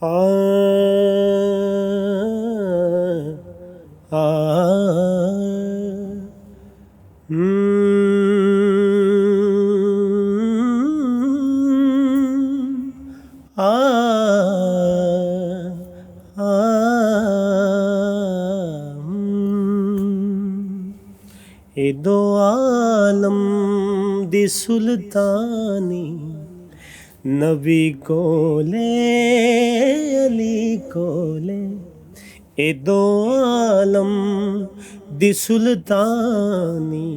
आ आ आ ए दो आलम दी सुल्तानी नबी कोले अली कोले ए दो आलम दी सुल्तानी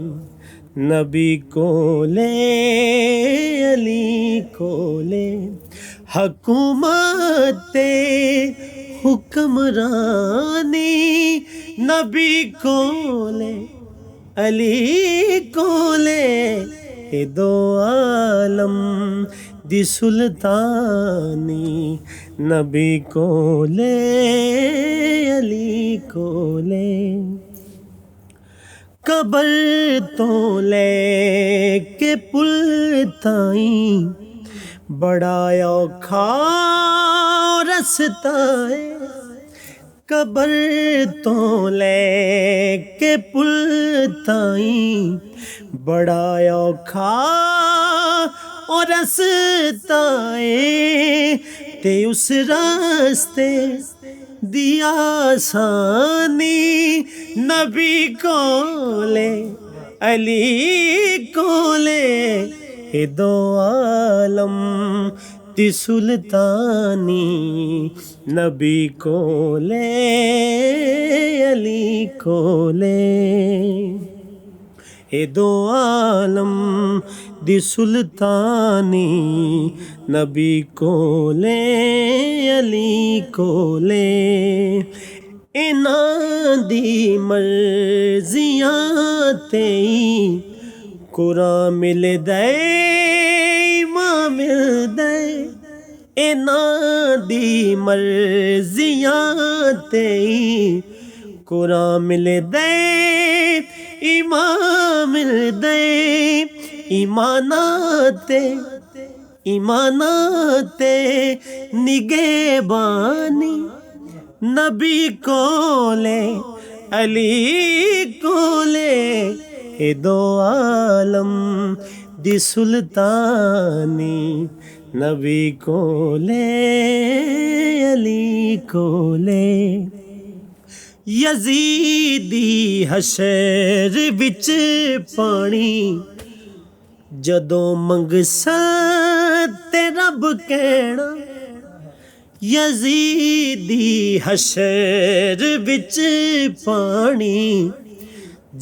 नबी कोले अली कोले हकूमते हुक्मरानी नबी कोले अली कोले ए दो आलम दी सुल्तानी नबी कोले अली कोले कबर तो लेके पुल ताईं बड़ा औखा रस्ता है कबर तो लेके पुल ताईं बड़ा औखा और रस्ता है ते उस रास्ते दिया आसानी नबी कोले अली कोले ए दो आलम दी सुल्तानी नबी कोले अली कोले ए दो आलम दी सुल्तानी नबी कोले अली कोले इन्हां दी मर्जियां तेई कुरान मिलदा इमाम मिलदा इन्हां दी मर्जियां तेई कुरान मिलदा इमाम मिलदा ईमानाते निगहबानी नबी कोले अली कोले ए दो आलम दी सुल्तानी नबी कोले अली कोले यजीदी हशर विच पानी जदों मंगसा ते रब कहना यजीदी हशर विच पानी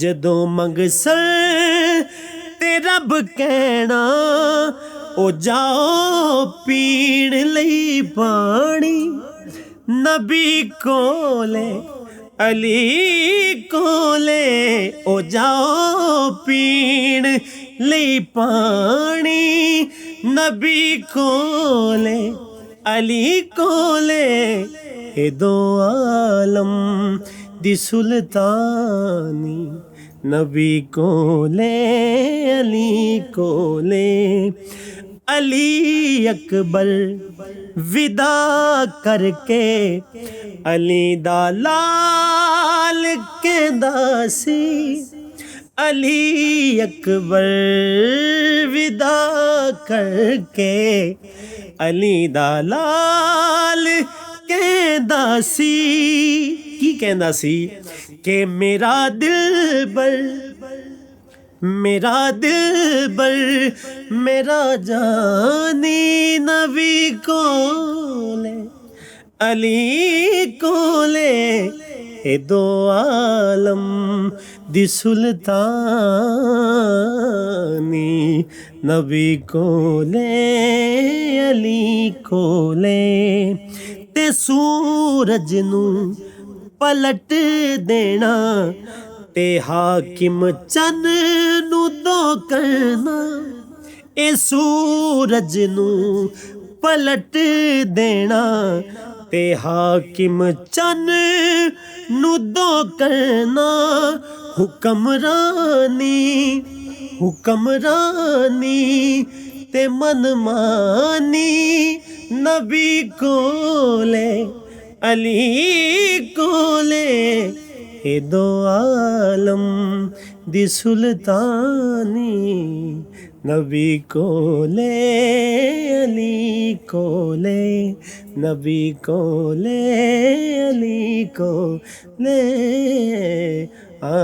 जदों मंगसा ते रब कहना ओ जाओ पीण लई पानी नबी कोले अली कोले ओ जाओ पीण लई पानी नबी कोले अली कोले ए दो आलम दी सुल्तानी नबी कोले अली कोले अली अकबर विदा करके अली दा लाल कहंदा सी अली अकबर विदा करके अली दा लाल कहंदा सी की कहंदा सी कि मेरा दिलबर मेरा जानी नबी कोले अली कोले ए दो आलम दी सुल्तानी नबी कोले अली कोले ते सूरज नू पलट देना ते हाकिम चन नू दो करना ए सूरज नू पलट देना ते हाकिम चन नू दो करना हुक्मरानी ते मनमानी नबी कोले अली कोले ए दो आलम दी सुल्तानी नबी कोले अली कोले नबी कोले अली कोले आ